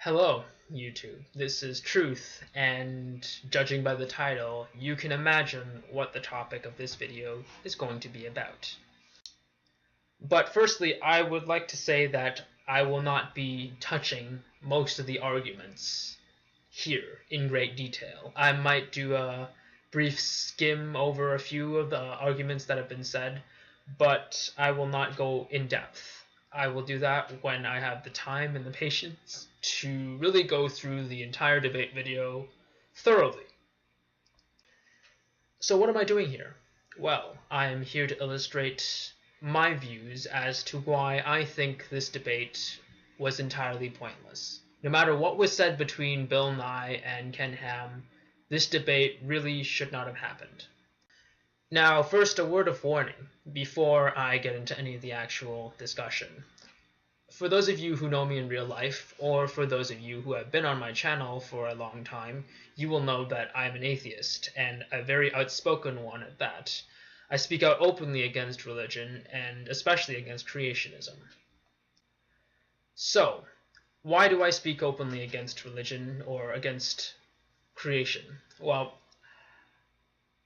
Hello, YouTube. This is Truth, and judging by the title, you can imagine what the topic of this video is going to be about. But firstly, I would like to say that I will not be touching most of the arguments here in great detail. I might do a brief skim over a few of the arguments that have been said, but I will not go in depth. I will do that when I have the time and the patience to really go through the entire debate video thoroughly. So what am I doing here? Well, I am here to illustrate my views as to why I think this debate was entirely pointless. No matter what was said between Bill Nye and Ken Ham, this debate really should not have happened. Now, first, a word of warning before I get into any of the actual discussion. For those of you who know me in real life, or for those of you who have been on my channel for a long time, you will know that I am an atheist, and a very outspoken one at that. I speak out openly against religion, and especially against creationism. So, why do I speak openly against religion or against creation? Well,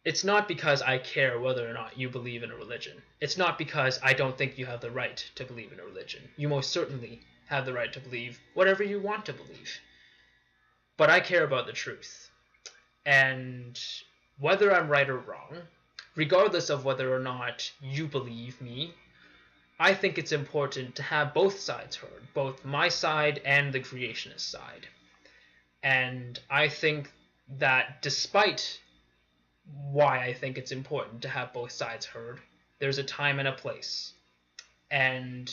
it's not because I care whether or not you believe in a religion. It's not because I don't think you have the right to believe in a religion. You most certainly have the right to believe whatever you want to believe. But I care about the truth. And whether I'm right or wrong, regardless of whether or not you believe me, I think it's important to have both sides heard, both my side and the creationist side. And I think that despite why I think it's important to have both sides heard, there's a time and a place. And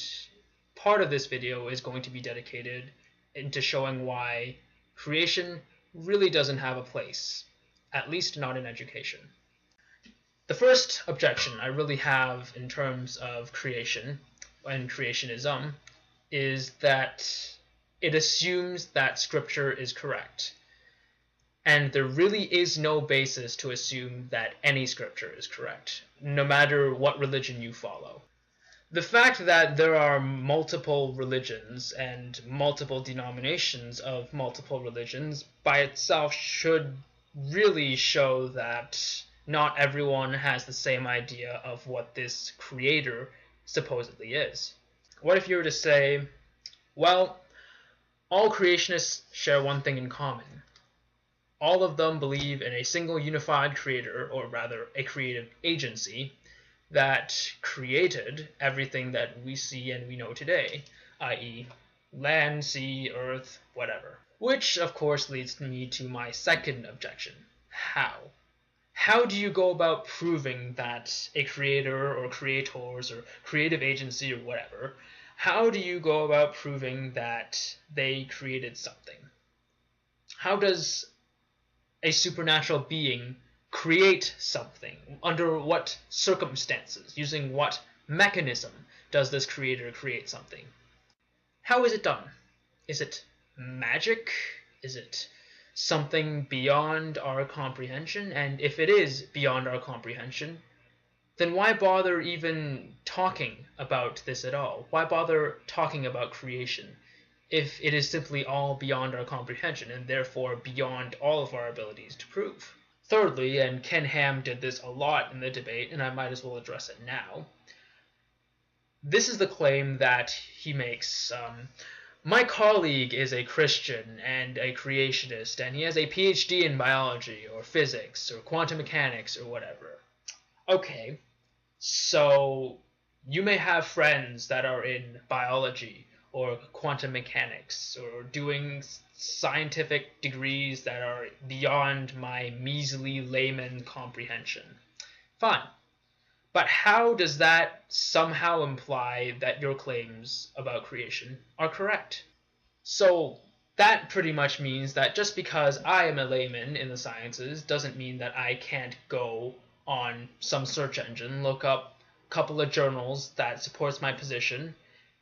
part of this video is going to be dedicated into showing why creation really doesn't have a place, at least not in education. The first objection I really have in terms of creation and creationism is that it assumes that scripture is correct. And there really is no basis to assume that any scripture is correct, no matter what religion you follow. The fact that there are multiple religions and multiple denominations of multiple religions by itself should really show that not everyone has the same idea of what this creator supposedly is. What if you were to say, well, all creationists share one thing in common. All of them believe in a single unified creator, or rather a creative agency, that created everything that we see and we know today, i.e. land, sea, earth, whatever. Which, of course, leads me to my second objection. How? How do you go about proving that a creator or creators or creative agency or whatever, how do you go about proving that they created something? How does a supernatural being create something? Under what circumstances? Using what mechanism does this creator create something? How is it done? Is it magic? Is it something beyond our comprehension? And if it is beyond our comprehension, then why bother even talking about this at all? Why bother talking about creation if it is simply all beyond our comprehension and therefore beyond all of our abilities to prove? Thirdly, and Ken Ham did this a lot in the debate, and I might as well address it now, this is the claim that he makes. My colleague is a Christian and a creationist, and he has a PhD in biology or physics or quantum mechanics or whatever. Okay, so you may have friends that are in biology or quantum mechanics, or doing scientific degrees that are beyond my measly layman comprehension. Fine. But how does that somehow imply that your claims about creation are correct? So that pretty much means that just because I am a layman in the sciences doesn't mean that I can't go on some search engine, look up a couple of journals that supports my position,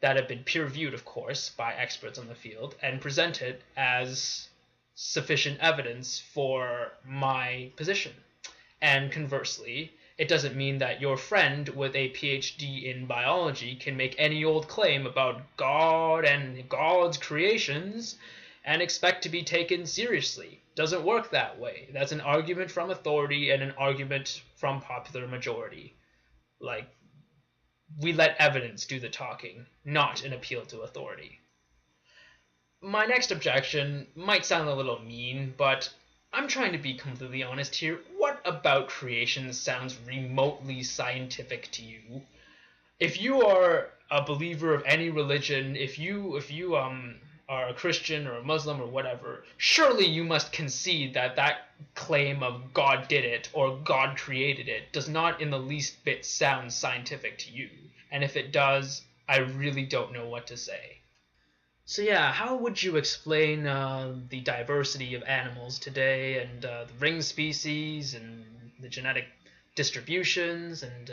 that have been peer-reviewed, of course, by experts on the field, and present it as sufficient evidence for my position. And conversely, it doesn't mean that your friend with a PhD in biology can make any old claim about God and God's creations and expect to be taken seriously. Doesn't work that way. That's an argument from authority and an argument from popular majority. Like, we let evidence do the talking, not an appeal to authority. My next objection might sound a little mean, but I'm trying to be completely honest here. What about creation sounds remotely scientific to you? If you are a believer of any religion, if you are a Christian or a Muslim or whatever, surely you must concede that that claim of God did it or God created it does not in the least bit sound scientific to you. And if it does, I really don't know what to say. So yeah, how would you explain the diversity of animals today and the ring species and the genetic distributions and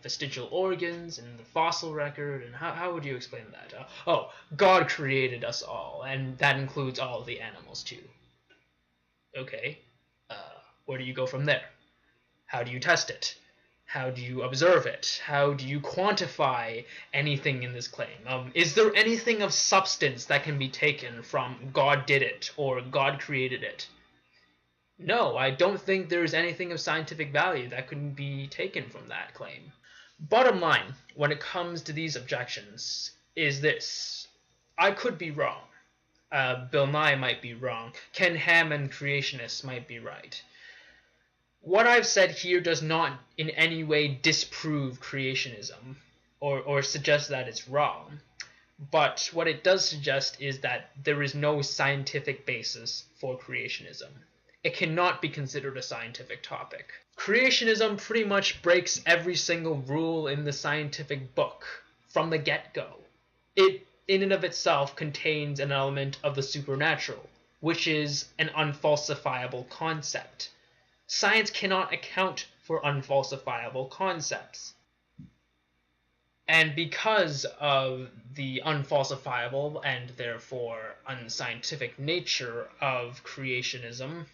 vestigial organs and the fossil record, and how would you explain that? God created us all, and that includes all of the animals too. Okay, where do you go from there? How do you test it? How do you observe it? How do you quantify anything in this claim? Is there anything of substance that can be taken from God did it or God created it? No, I don't think there's anything of scientific value that can be taken from that claim. Bottom line, when it comes to these objections, is this. I could be wrong. Bill Nye might be wrong. Ken Ham and creationists might be right. What I've said here does not in any way disprove creationism or suggest that it's wrong. But what it does suggest is that there is no scientific basis for creationism. It cannot be considered a scientific topic. Creationism pretty much breaks every single rule in the scientific book from the get-go. It, in and of itself, contains an element of the supernatural, which is an unfalsifiable concept. Science cannot account for unfalsifiable concepts. And because of the unfalsifiable and therefore unscientific nature of creationism,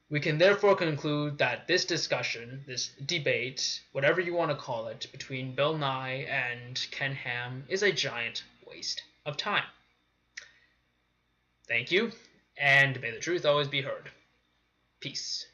we can therefore conclude that this discussion, this debate, whatever you want to call it, between Bill Nye and Ken Ham is a giant waste of time. Thank you, and may the truth always be heard. Peace.